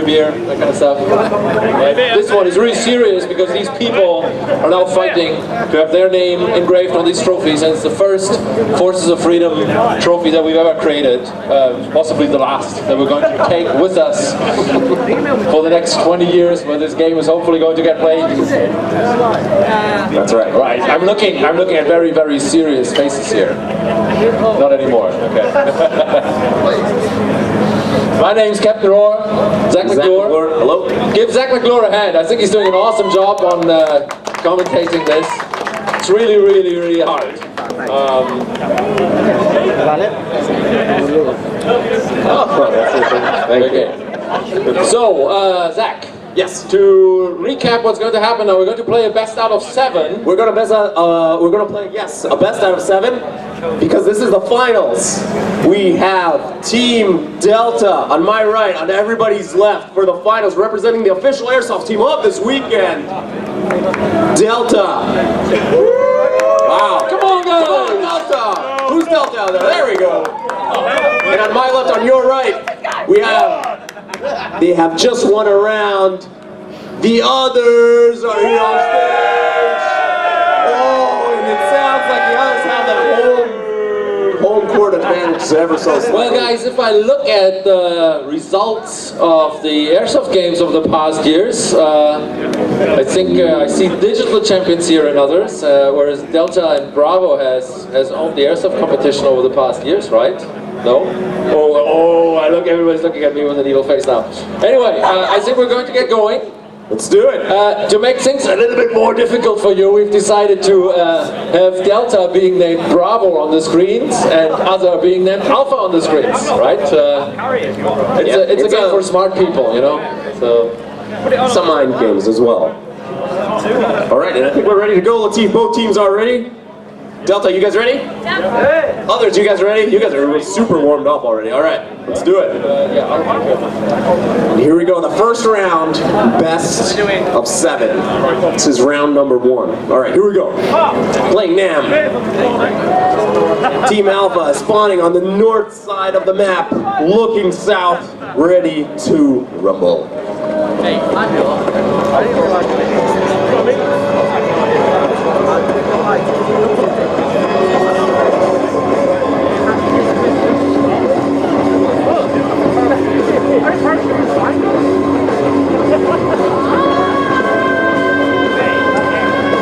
beer, that kind of stuff. Right? This one is really serious because these people are now fighting to have their name engraved on these trophies, and it's the first Forces of Freedom trophy that we've ever created, possibly the last, that we're going to take with us for the next 20 years when this game is hopefully going to get played. That's right. Right. I'm looking at very, very serious faces here. Not anymore. Okay. My name's Captain Roar, Zach McClure. Hello. Give Zach McClure a hand. I think he's doing an awesome job on commentating this. It's really, really, really hard. Thank you. So, Zach. Yes. To recap what's going to happen now, we're going to play a best out of 7. We're going to play a best out of 7 because this is the finals. We have Team Delta on my right, on everybody's left for the finals, representing the official airsoft team of this weekend. Delta. Wow. Come on, guys. Come on, Delta. Who's Delta out there? There we go. And on my left, on your right, they have just won a round. The others are here on stage. Oh, and it sounds like the others have that home court advantage ever so slightly. Well, guys, if I look at the results of the airsoft games over the past years, I think I see digital champions here and others, whereas Delta and Bravo has owned the airsoft competition over the past years, right? No? Oh, everybody's looking at me with an evil face now. Anyway, I think we're going to get going. Let's do it. To make things a little bit more difficult for you, we've decided to have Delta being named Bravo on the screens and Other being named Alpha on the screens, right? It's a game for smart people, you know? So some mind games as well. All right, and I think we're ready to go. Let's see if both teams are ready. Delta, you guys ready? Yeah. Others, you guys ready? You guys are super warmed up already. All right, let's do it. And here we go, the first round, best of 7. This is round number 1. All right, here we go. Playing NAM. Team Alpha is spawning on the north side of the map, looking south, ready to rumble.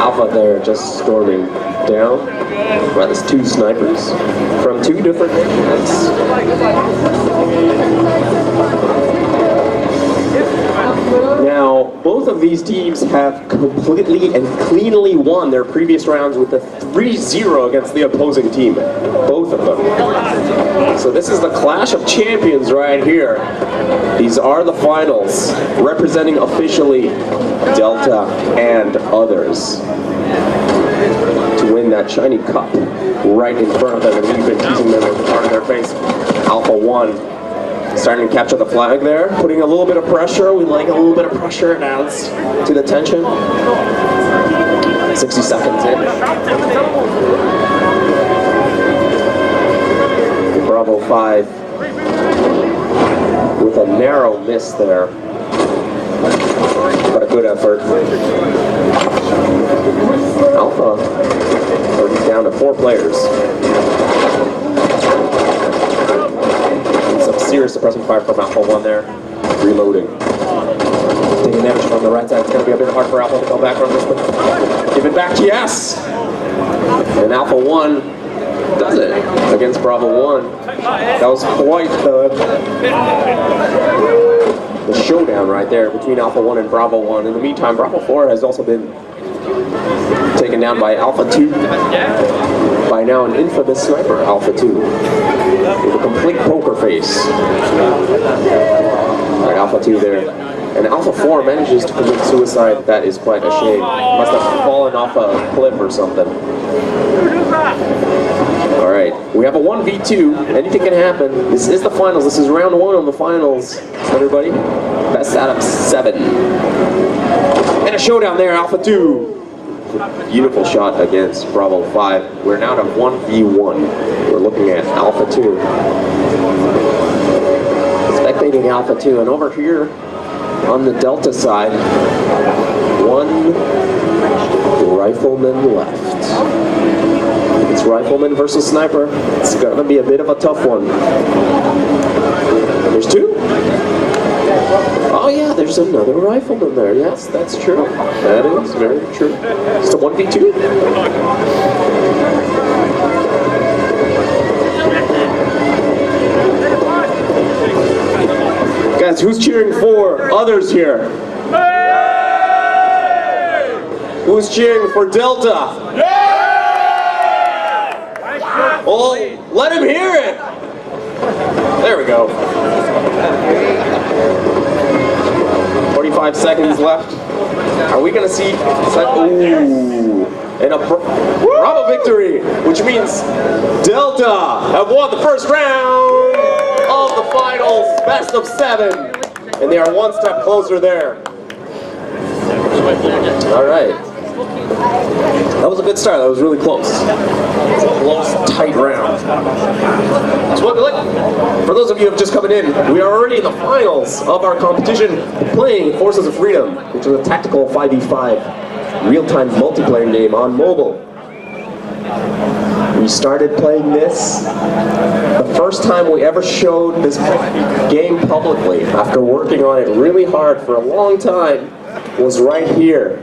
Alpha there just storming down. Right, there's 2 snipers from 2 different areas. Now, both of these teams have completely and cleanly won their previous rounds with a 3-0 against the opposing team. Both of them. So this is the clash of champions right here. These are the finals, representing officially Delta and Others. To win that shiny cup right in front of them, and we've been teasing them in front of their face. Alpha 1. Starting to capture the flag there, putting a little bit of pressure. We like a little bit of pressure. It adds to the tension. 60 seconds in. Bravo 5 with a narrow miss there, but a good effort. Alpha already down to 4 players. Serious suppressing fire from Alpha 1 there. Reloading. Taking damage from the right side. It's going to be a bit hard for Alpha to go back from this, but give it back. Yes! And Alpha 1 does it against Bravo 1. That was quite the showdown right there between Alpha 1 and Bravo 1. In the meantime, Bravo 4 has also been taken down by Alpha 2. By now an infamous sniper, Alpha 2. With a complete poker face. Alright, Alpha 2 there. And Alpha 4 manages to commit suicide. That is quite a shame. Must have fallen off a cliff or something. Alright, we have a 1v2. Anything can happen. This is the finals. This is round 1 of the finals. Everybody, best out of 7. And a showdown there, Alpha 2. Beautiful shot against Bravo 5. We're now at 1v1. We're looking at Alpha 2. Spectating Alpha 2, and over here on the Delta side. One rifleman left. It's rifleman versus sniper. It's gonna be a bit of a tough one. There's two. Oh yeah, there's another rifleman there. Yes, that's true. That is very true. It's a 1v2. Guys, who's cheering for others here? Who's cheering for Delta? Well, let him hear it. There we go. 45 seconds left. Are we gonna see? Ooh, and a Bravo victory, which means Delta have won the first round of the finals, best of 7, and they are one step closer there. All right. That was a good start. That was really close. It's a close, tight round. So for those of you who have just coming in, we are already in the finals of our competition playing Forces of Freedom, which is a tactical 5v5 real-time multiplayer game on mobile. We started playing this. The first time we ever showed this game publicly, after working on it really hard for a long time, was right here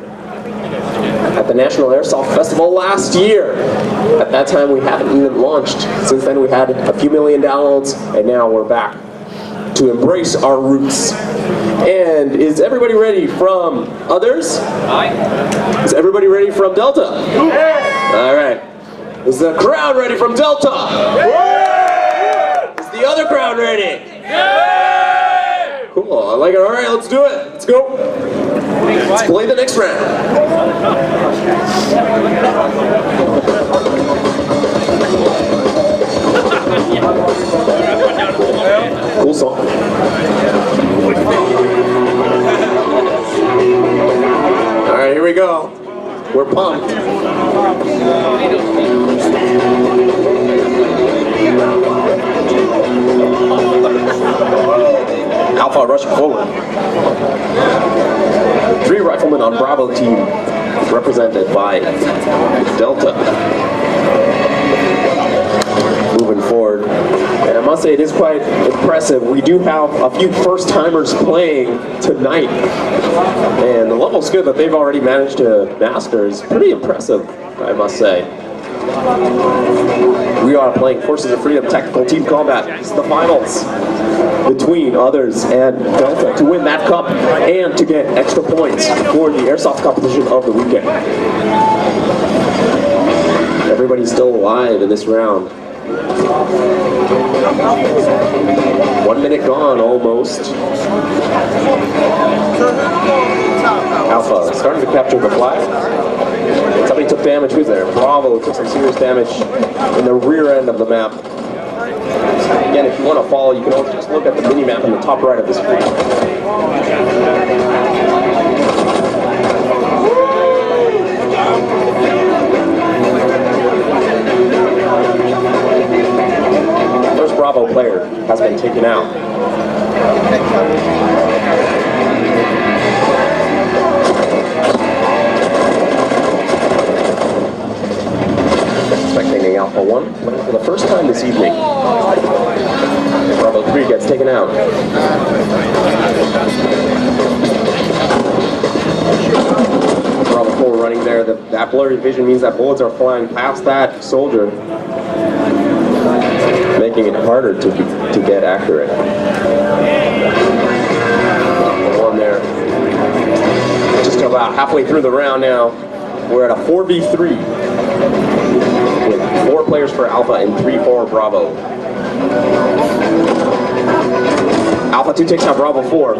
at the National Airsoft Festival last year. At that time we hadn't even launched. Since then we had a few million downloads, and now we're back to embrace our roots. And is everybody ready from others? Aye. Is everybody ready from Delta? Yeah. All right. Is the crowd ready from Delta? Yeah. Is the other crowd ready? Yeah. Cool, I like it. All right, let's do it. Let's go. Let's play the next round. Cool song. All right, here we go. We're pumped. Alpha rushing forward. 3 riflemen on Bravo team, represented by Delta. Moving forward. And I must say, it is quite impressive. We do have a few first-timers playing tonight. And the level of skill that they've already managed to master is pretty impressive, I must say. We are playing Forces of Freedom Tactical Team Combat. It's the finals between others and Delta to win that cup and to get extra points for the airsoft competition of the weekend. Everybody's still alive in this round. 1 minute gone almost. Alpha starting to capture the flag. Somebody took damage. Who's there? Bravo took some serious damage in the rear end of the map. Again, if you want to follow, you can always just look at the mini-map on the top right of the screen. First Bravo player has been taken out. Spectating Alpha 1 playing for the first time this evening. Bravo 3 gets taken out. Bravo 4 running there. That blurry vision means that bullets are flying past that soldier, making it harder to get accurate. One there. Just about halfway through the round now. We're at a 4v3 with 4 players for Alpha and 3 for Bravo. Alpha 2 takes out Bravo 4.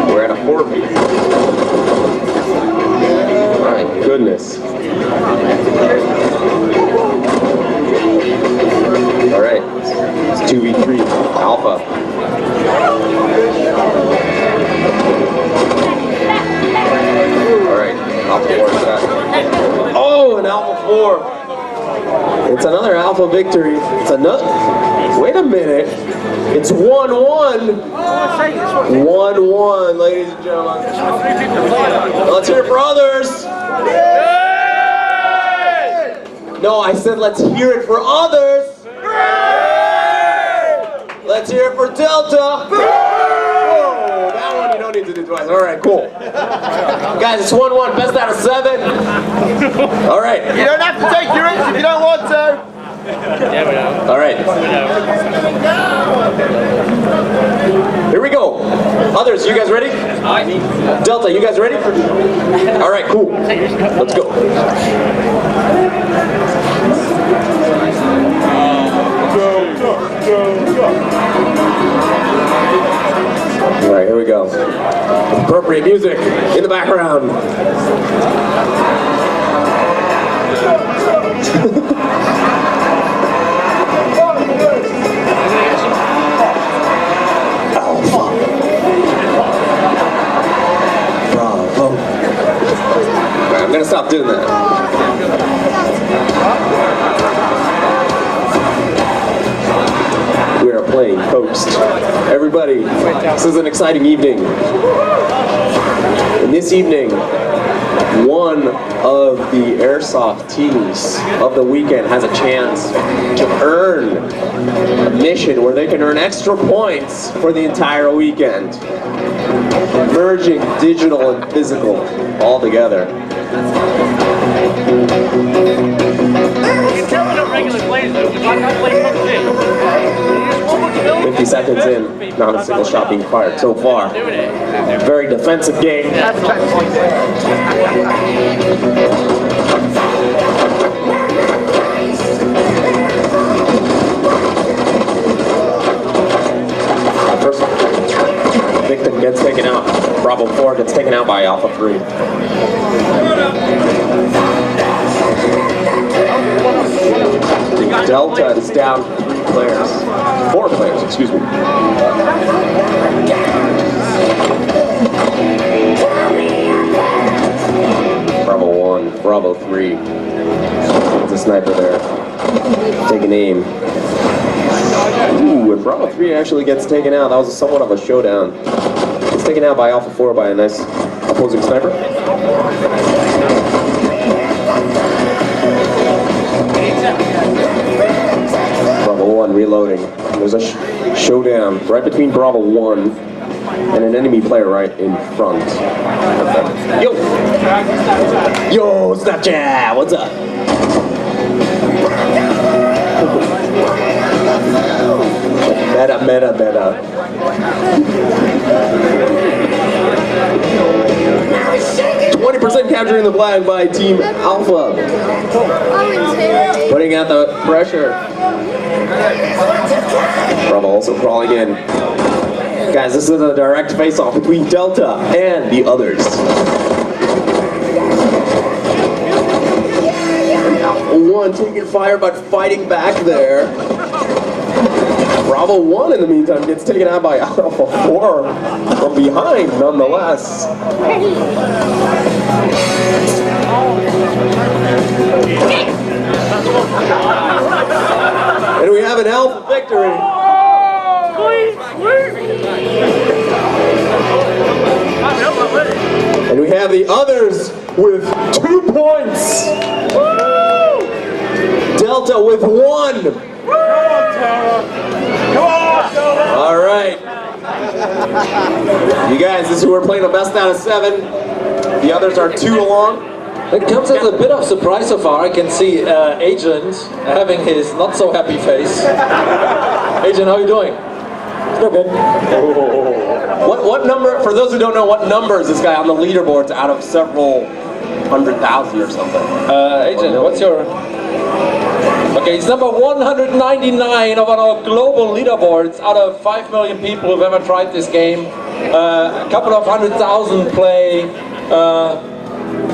We're at a 4v. My goodness. All right, it's 2v3 Alpha. All right, Alpha 4 is that. Oh, an Alpha 4. It's another Alpha victory. It's Wait a minute. It's 1-1. 1-1, ladies and gentlemen. Let's hear it for others. No, I said let's hear it for others. Let's hear it for Delta. Whoa, that one you don't need to do twice. All right, cool. Guys, it's 1-1, best out of 7. All right. You don't have to take your hits if you don't want to. All right. Here we go. Others, you guys ready? Delta, you guys ready? All right, cool. Let's go. All right, here we go. Appropriate music in the background. Bravo. Right, I'm gonna stop doing that. We are playing Post. Everybody, this is an exciting evening. And this evening, one of the airsoft teams of the weekend has a chance to earn a mission where they can earn extra points for the entire weekend. Merging digital and physical all together. You can tell we're not regular players though, because I can't play PUBG. 50 seconds in, not a single shot being fired so far. Very defensive game. First victim gets taken out. Bravo 4 gets taken out by Alpha 3. Delta is down 4 players, excuse me. Bravo 1, Bravo 3. There's a sniper there. Taking aim. Ooh, and Bravo 3 actually gets taken out. That was somewhat of a showdown. It's taken out by Alpha 4 by a nice opposing sniper. Bravo 1 reloading. There's a showdown right between Bravo 1 and an enemy player right in front. Yo! Yo, Snapchat! What's up? Meta. 20% capturing the flag by Team Alpha. Putting out the pressure. Bravo also crawling in. Guys, this is a direct face-off between Delta and the others. Alpha 1 taking fire but fighting back there. Bravo 1 in the meantime gets taken out by Alpha 4 from behind nonetheless. And we have an Alpha victory. And we have the others with 2 points. Delta with 1. All right. You guys, this is who we're playing the best out of 7. The others are 2 along. It comes as a bit of surprise so far. I can see Agent having his not so happy face. Agent, how are you doing? Still good. What number, for those who don't know, what number is this guy on the leaderboards out of several 100,000 or something? Agent, what's your... Okay, he's number 199 of our global leaderboards out of 5 million people who've ever tried this game. A couple of 100,000 play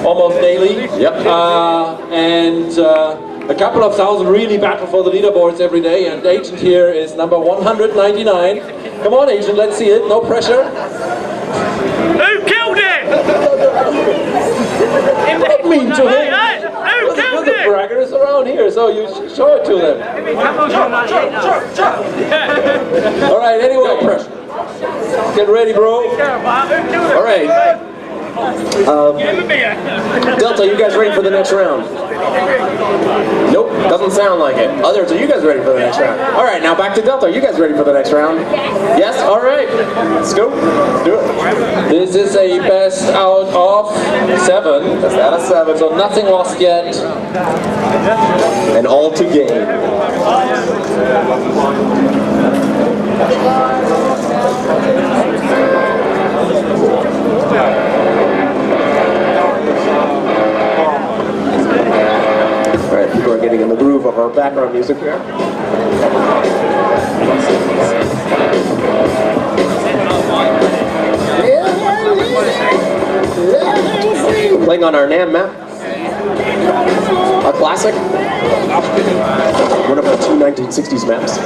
almost daily. Yep. And a couple of thousand really battle for the leaderboards every day. And Agent here is number 199. Come on, Agent, let's see it. No pressure. Who killed him? What mean to him? Who killed We're the him? braggers around here, so you show it to them. All right, anyway. Pressure. Get ready, bro. All right. Delta, you guys ready for the next round? Nope, doesn't sound like it. Others, are you guys ready for the next round? All right, now back to Delta. Are you guys ready for the next round? Yes? All right. Let's go. Let's do it. This is a best out of 7. Best out of 7. So nothing lost yet. And all to gain. Alright, people are getting in the groove of our background music here. Playing on our NAM map. A classic. One of the two 1960s maps.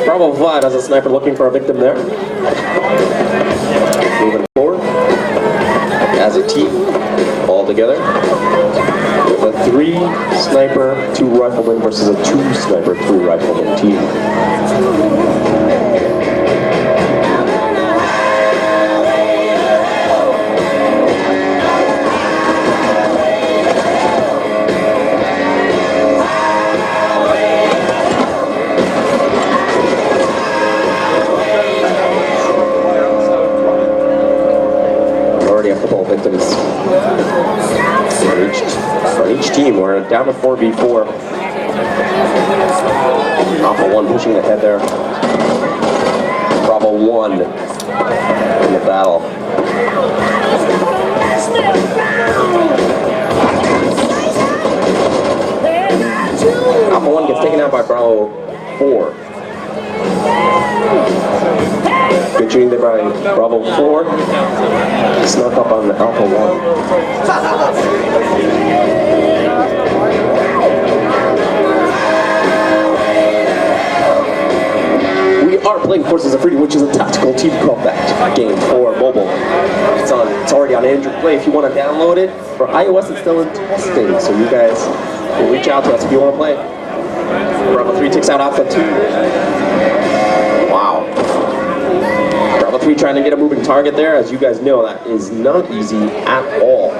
Bravo 5 has a sniper looking for a victim there. Moving forward. As a team, all together. With a 3 sniper, 2 riflemen versus a 2 sniper, 3 rifleman team. Victims for each team. We're down to 4v4. Alpha 1 pushing ahead there. Bravo 1 in the battle. Alpha 1 gets taken out by Bravo 4. Good shooting there by Bravo 4. Snuck up on Alpha 1. We are playing Forces of Freedom, which is a tactical team combat game for mobile. It's already on Android Play. If you want to download it, for iOS it's still in testing, so you guys will reach out to us if you want to play. Bravo 3 takes out Alpha 2. Wow. Bravo 3 trying to get a moving target there. As you guys know, that is not easy at all.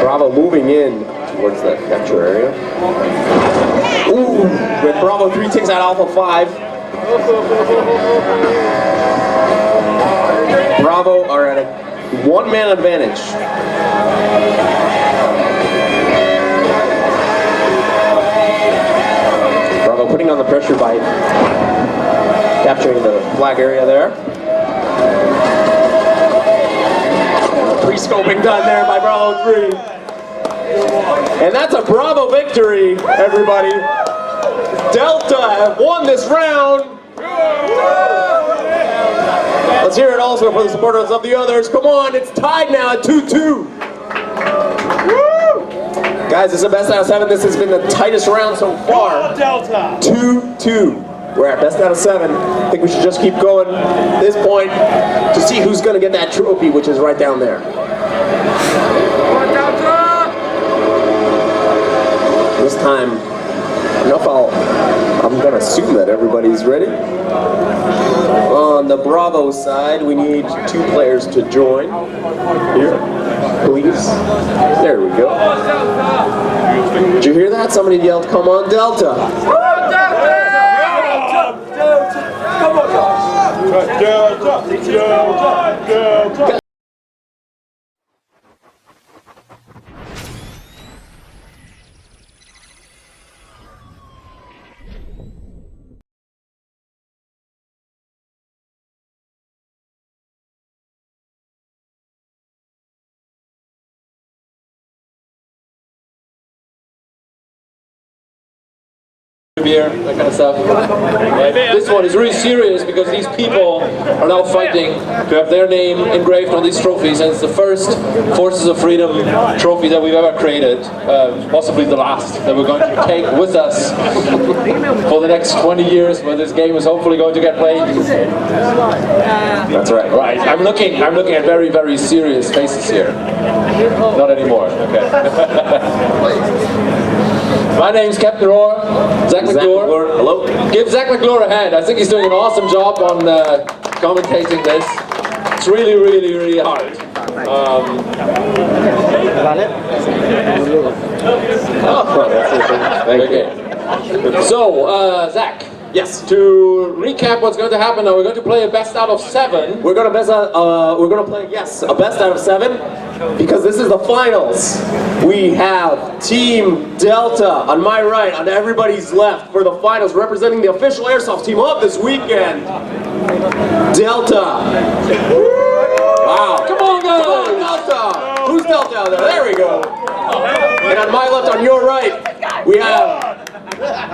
Bravo moving in towards that capture area. Ooh, with Bravo 3 takes out Alpha 5. Bravo are at a 1-man advantage. Bravo putting on the pressure by capturing the flag area there. Pre-scoping done there by Bravo 3. And that's a Bravo victory, everybody. Delta have won this round. Let's hear it also for the supporters of the others. Come on, it's tied now at 2-2. Guys, this is a best out of 7. This has been the tightest round so far. 2-2. We're at best out of 7. I think we should just keep going at this point to see who's going to get that trophy, which is right down there. This time, I'm going to assume that everybody's ready. On the Bravo side, we need 2 players to join. Here, please. There we go. Did you hear that? Somebody yelled, "Come on, Delta!" Delta! beer, that kind of stuff. Right? This one is really serious because these people are now fighting to have their name engraved on these trophies, and it's the first Forces of Freedom trophy that we've ever created, possibly the last, that we're going to take with us for the next 20 years when this game is hopefully going to get played. That's right. Right, I'm looking at very, very serious faces here. Not anymore, okay. My name's Captain Roar, Zach McClure. Hello. Give Zach McClure a hand. I think he's doing an awesome job on commentating this. It's really, really, really hard. Thank you. Okay. So, Zach. Yes. To recap what's going to happen now, we're going to play a best out of 7. We're gonna play a best out of 7 because this is the finals. We have Team Delta on my right, on everybody's left for the finals, representing the official airsoft team of this weekend. Delta. Wow. Come on, guys. Come on, Delta. Who's Delta out there? There we go. And on my left, on your right,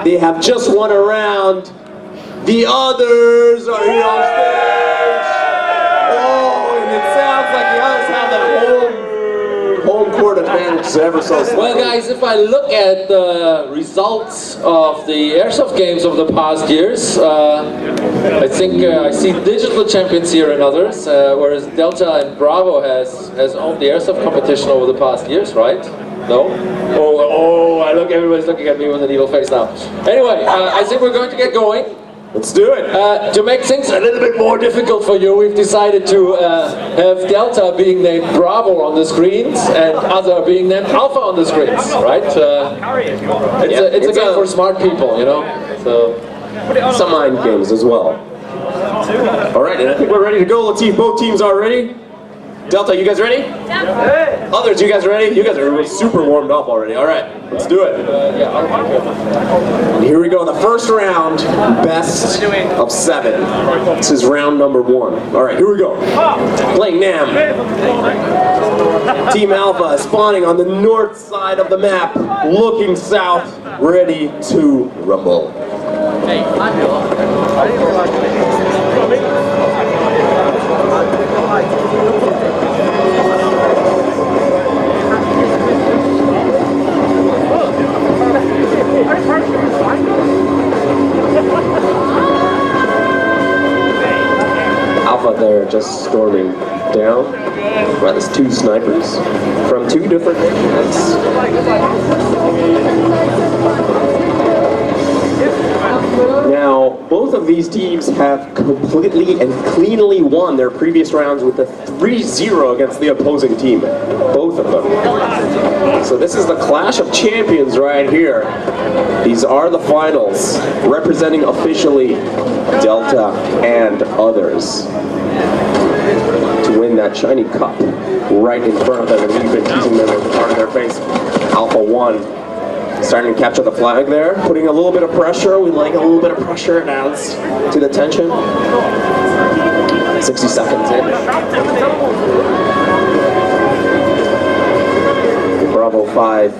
they have just won a round. The others are here on stage. Oh, and it sounds like the others have that home court advantage ever so slightly. Well, guys, if I look at the results of the airsoft games over the past years, I think I see digital champions here and others, whereas Delta and Bravo has owned the airsoft competition over the past years, right? No? Oh, everybody's looking at me with an evil face now. Anyway, I think we're going to get going. Let's do it. To make things a little bit more difficult for you, we've decided to have Delta being named Bravo on the screens and Other being named Alpha on the screens, right? It's a game for smart people, you know? So some mind games as well. All right, and I think we're ready to go. Let's see if both teams are ready. Delta, you guys ready? Yeah. Others, you guys ready? You guys are super warmed up already. All right, let's do it. And here we go, the first round, best of 7. This is round number 1. All right, here we go. Playing NAM. Team Alpha is spawning on the north side of the map, looking south, ready to rumble. Alpha there just storming down. Well, there's 2 snipers from 2 different areas. Now, both of these teams have completely and cleanly won their previous rounds with a 3-0 against the opposing team. Both of them. So this is the clash of champions right here. These are the finals, representing officially Delta and others, to win that shiny cup right in front of them, and we've been teasing them in front of their face. Alpha 1 starting to capture the flag there, putting a little bit of pressure. We like a little bit of pressure. It adds to the tension. 60 seconds in. Bravo 5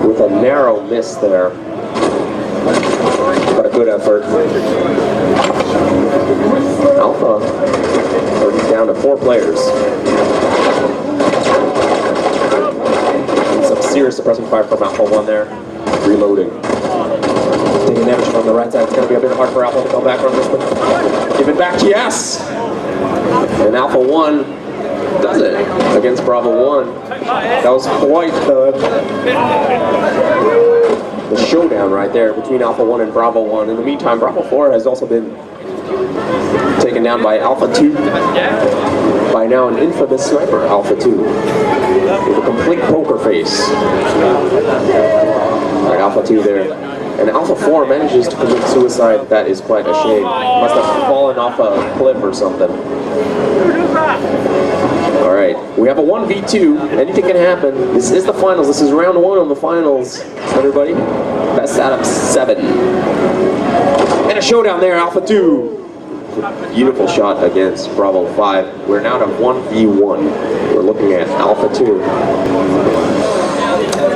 with a narrow miss there, but a good effort. Alpha already down to 4 players. And some serious suppressing fire from Alpha 1 there. Reloading. Taking damage from the right side. It's going to be a bit hard for Alpha to come back from this one. Give it back, yes! And Alpha 1 does it against Bravo 1. That was quite the showdown right there between Alpha 1 and Bravo 1. In the meantime, Bravo 4 has also been taken down by Alpha 2. By now an infamous sniper, Alpha 2. With a complete poker face. Alright, Alpha 2 there. And Alpha 4 manages to commit suicide. That is quite a shame. Must have fallen off a cliff or something. Alright, we have a 1v2. Anything can happen. This is the finals. This is round 1 of the finals. Everybody, best out of 7. And a showdown there, Alpha 2. Beautiful shot against Bravo 5. We're now at 1v1. We're looking at Alpha 2.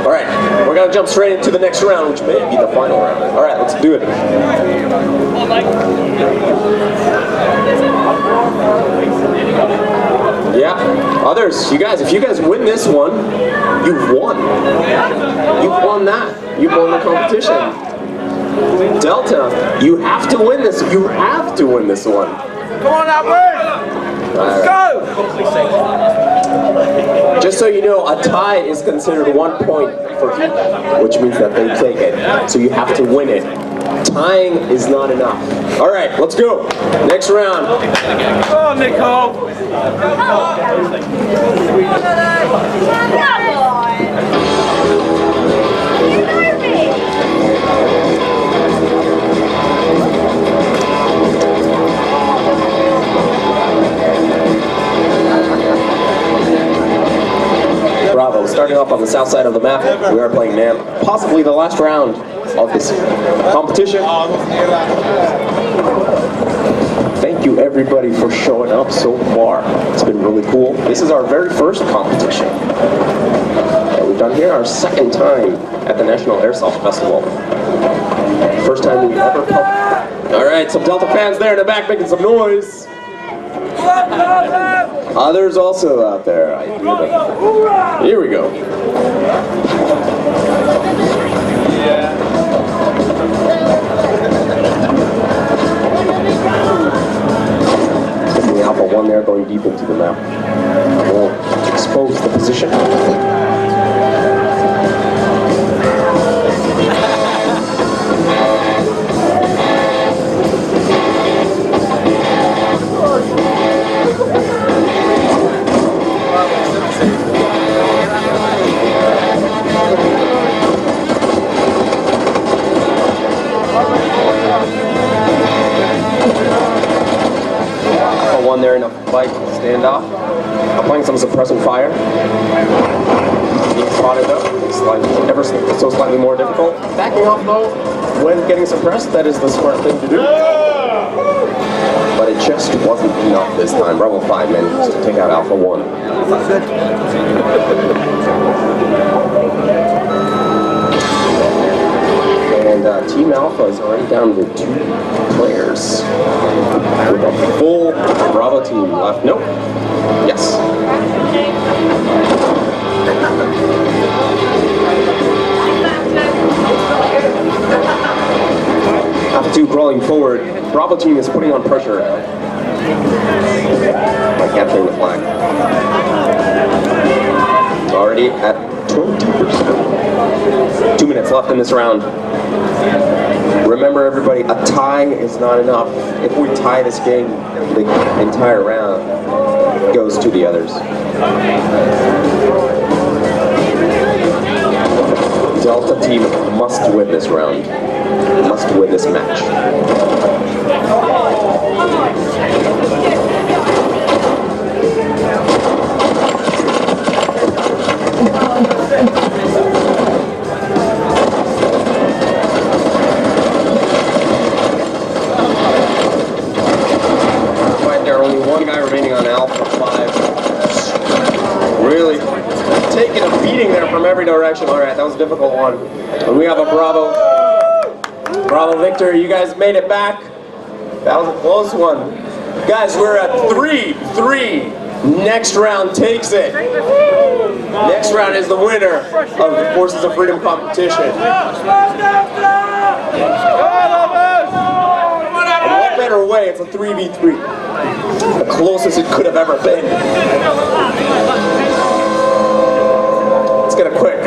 All right, we're gonna jump straight into the next round, which may be the final round. All right, let's do it. Yeah, others, you guys, if you guys win this one, you've won. You've won that. You've won the competition. Delta, you have to win this. You have to win this one. Come on, Albert! Let's go! Just so you know, a tie is considered 1 point for each, which means that they take it. So you have to win it. Tying is not enough. All right, let's go. Next round. Come on, Nicole! Bravo, starting off on the south side of the map, we are playing NAM, possibly the last round of this competition. Thank you everybody for showing up so far. It's been really cool. This is our very first competition that we've done here, our second time at the National Airsoft Festival. First time we've ever come. All right, some Delta fans there in the back making some noise. Others also out there. I hear them. Here we go. The Alpha 1 there going deep into the map. We'll expose the position. One there in a fight standoff. Applying some suppressing fire. Being spotted up. It's like ever so slightly more difficult. Backing off though, when getting suppressed, that is the smart thing to do. But it just wasn't enough this time. Bravo 5 managed to take out Alpha 1. And Team Alpha is already down to 2 players. With a full Bravo team left. Nope. Yes. Alpha 2 crawling forward. Bravo team is putting on pressure by capturing the flag. It's already at 20%. 2 minutes left in this round. Remember everybody, a tie is not enough. If we tie this game, the entire round goes to the others. Delta team must win this round. Must win this match. One guy remaining on Alpha 5. Really taking a beating there from every direction. All right, that was a difficult one. And we have a Bravo. Bravo Victor, you guys made it back. That was a close one. Guys, we're at 3-3. Next round takes it. Next round is the winner of the Forces of Freedom competition. In what better way? It's a 3v3. The closest it could have ever been. Let's get a quick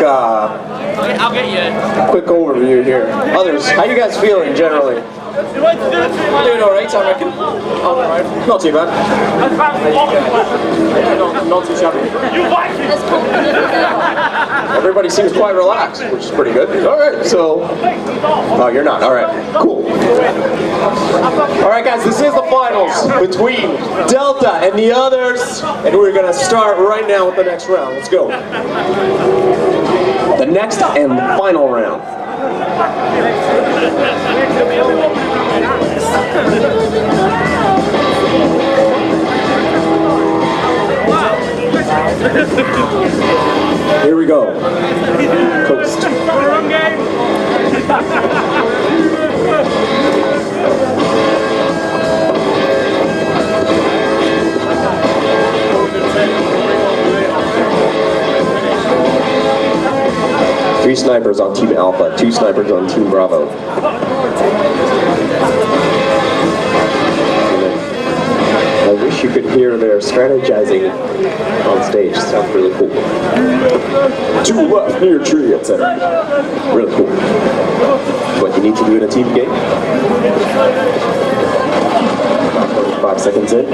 quick overview here. Others, how you guys feeling generally? Doing alright, I reckon. Alright. Not too bad. Not too shabby. Everybody seems quite relaxed, which is pretty good. Alright, so... Oh, you're not. Alright, cool. Alright guys, this is the finals between Delta and the others. And we're going to start right now with the next round. Let's go. The next and final round. Here we go. 3 snipers on Team Alpha, 2 snipers on Team Bravo. I wish you could hear their strategizing on stage. It sounds really cool. 2 left near tree, etc. Really cool. What you need to do in a team game. About 45 seconds in.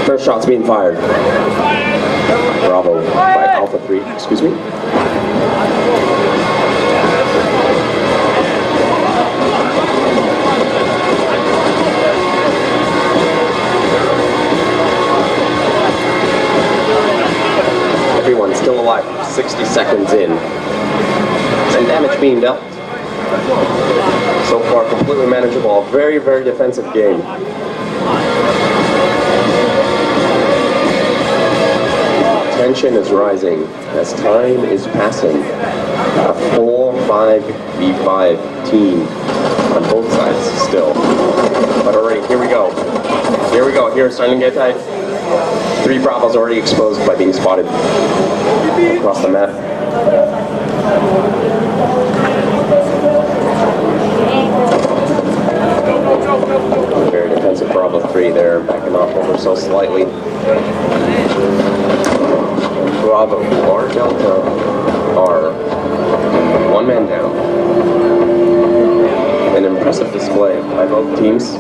First shot's being fired. Bravo by Alpha 3, excuse me. Everyone's still alive, 60 seconds in. And damage being dealt. So far, completely manageable. A very, very defensive game. Tension is rising as time is passing. A 4-5v5 team on both sides still. But already, here we go. Here we go. Here it's starting to get tight. 3 Bravos already exposed by being spotted across the map. Very defensive Bravo 3 there, backing off ever so slightly. Bravo or Delta are 1 man down. An impressive display by both teams.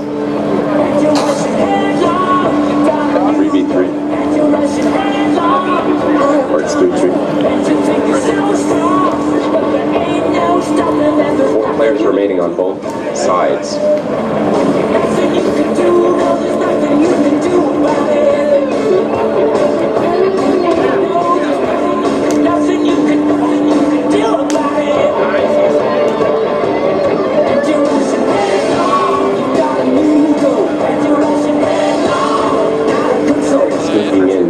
3v3. Or it's 3-3. 4 players remaining on both sides. Sneaking in.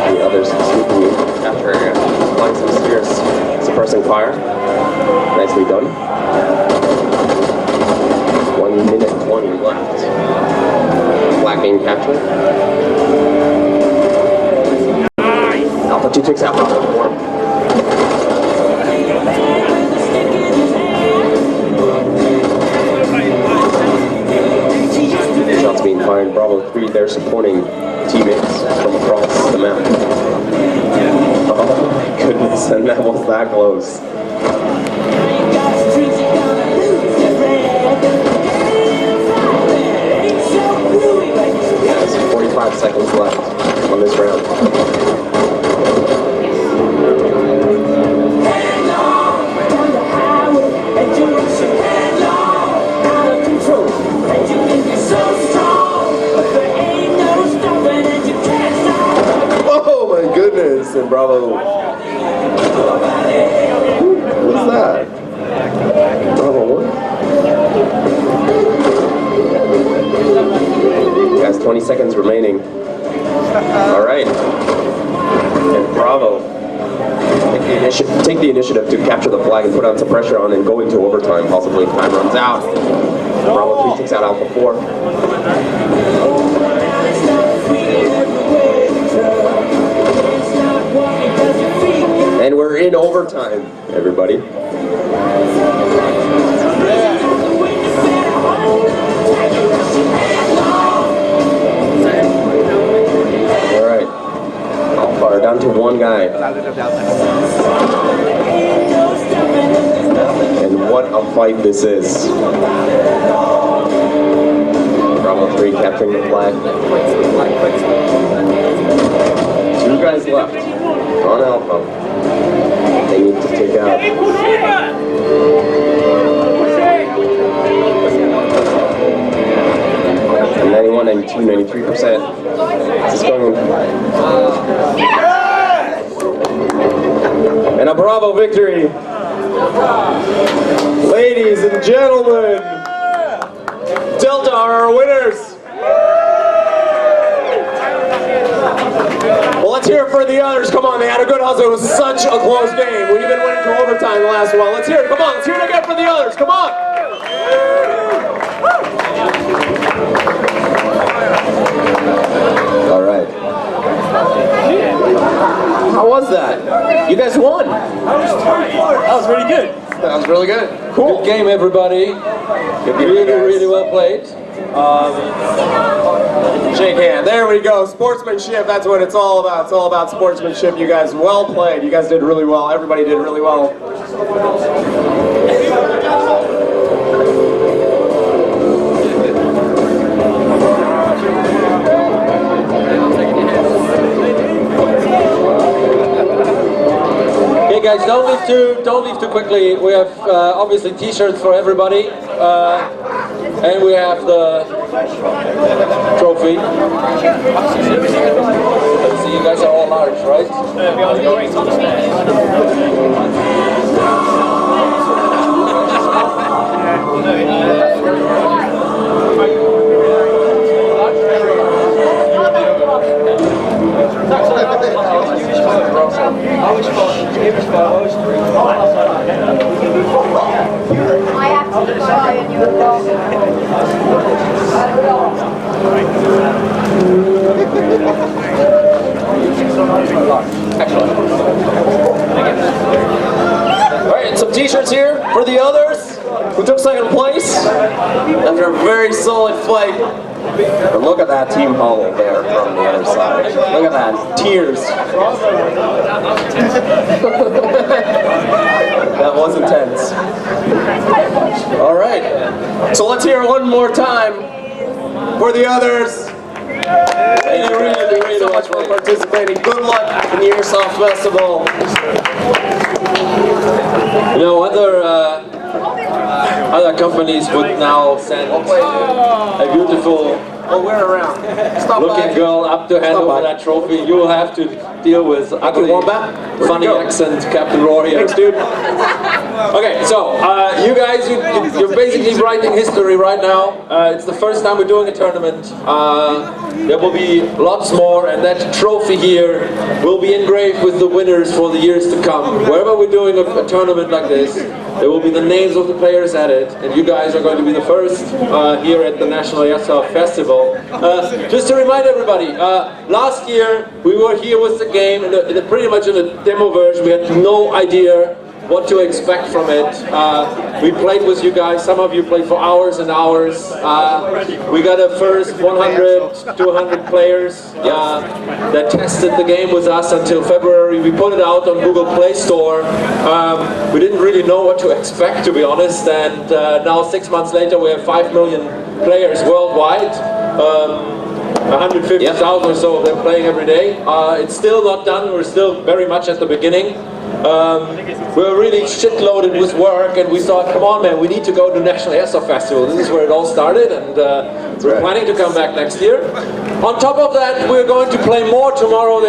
The others sneaking in after applying some spears, suppressing fire. Nicely done. 1 minute 20 left. Flag being captured. Alpha 2 takes out Alpha 4. Shots being fired. Bravo 3 there supporting teammates from across the map. Oh my goodness, and that was that close. Yes, 45 seconds left on this round. Oh my goodness, and Bravo. What's that? Bravo 1? Guys, 20 seconds remaining. Alright. And Bravo take the initiative to capture the flag and put on some pressure on and go into overtime, possibly if time runs out. Bravo 3 takes out Alpha 4. And we're in overtime, everybody. All right, Alpha are down to 1 guy. And what a fight this is. Bravo 3 capturing the flag. 2 guys left on Alpha. They need to take out. And 91, 92, 93%. This is going. And a Bravo victory. Ladies and gentlemen, Delta are our winners. Well, let's hear it for the others. Come on, they had a good hustle. It was such a close game. We've been winning to overtime the last while. Let's hear it. Come on, let's hear it again for the others. Come on. All right. How was that? You guys won. That was really good. That was really good. Cool. Good game, everybody. Good game, Really, guys. really well played. Shake hand. There we go. Sportsmanship. That's what it's all about. It's all about sportsmanship. You guys well played. You guys did really well. Everybody did really well. Okay, guys, don't leave too quickly. We have obviously T-shirts for everybody, and we have the trophy. Let's see, you guys are all large, right? I have to try and you Alright, some t-shirts here for the others who took second place after a very solid fight. And look at that team huddle there from the other side. Look at that. Tears. That was intense. Alright, so let's hear it one more time for the others. Thank you really so much for participating. Good luck in the Airsoft Festival. You know, other companies would now send a beautiful Oh, we're around. Stop looking by. girl up to hand Stop over by. that trophy. You will have to deal with ugly, one back. Where'd funny you go? accent Captain Roar here. Thanks, dude. Okay, so you guys, you're basically writing history right now. It's the first time we're doing a tournament. There will be lots more, and that trophy here will be engraved with the winners for the years to come. Wherever we're doing a tournament like this, there will be the names of the players at it, and you guys are going to be the first here at the National Airsoft Festival. Just to remind everybody, last year we were here with the game, pretty much in a demo version. We had no idea what to expect from it. We played with you guys. Some of you played for hours and hours. We got a first 100, 200 players that tested the game with us until February. We put it out on Google Play Store. We didn't really know what to expect, to be honest, and now 6 months later we have 5 million players worldwide. 150,000 or so of them playing every day. It's still not done. We're still very much at the beginning. We're really shitloaded with work, and we thought, come on man, we need to go to National Airsoft Festival. This is where it all started, and we're planning to come back next year. On top of that, we're going to play more tomorrow.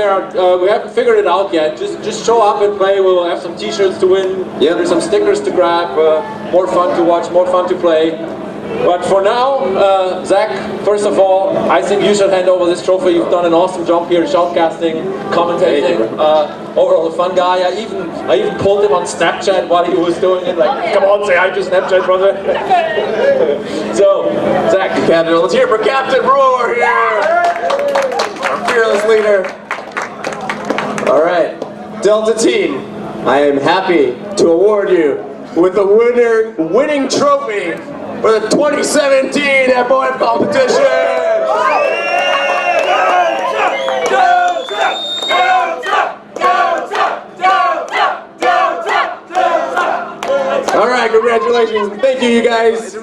We haven't figured it out yet. Just show up and play. We'll have some t-shirts to win. There's some stickers to grab. More fun to watch, more fun to play. But for now, Zach, first of all, I think you should hand over this trophy. You've done an awesome job here, shoutcasting, commentating, overall a fun guy. I even pulled him on Snapchat while he was doing it, like, come on, say hi to Snapchat, brother. So, Zach. Captain, let's hear for Captain Roar here, our fearless leader. All right, Delta team, I am happy to award you with the winning trophy for the 2017 FOF competition. All right, congratulations. Thank you, you guys.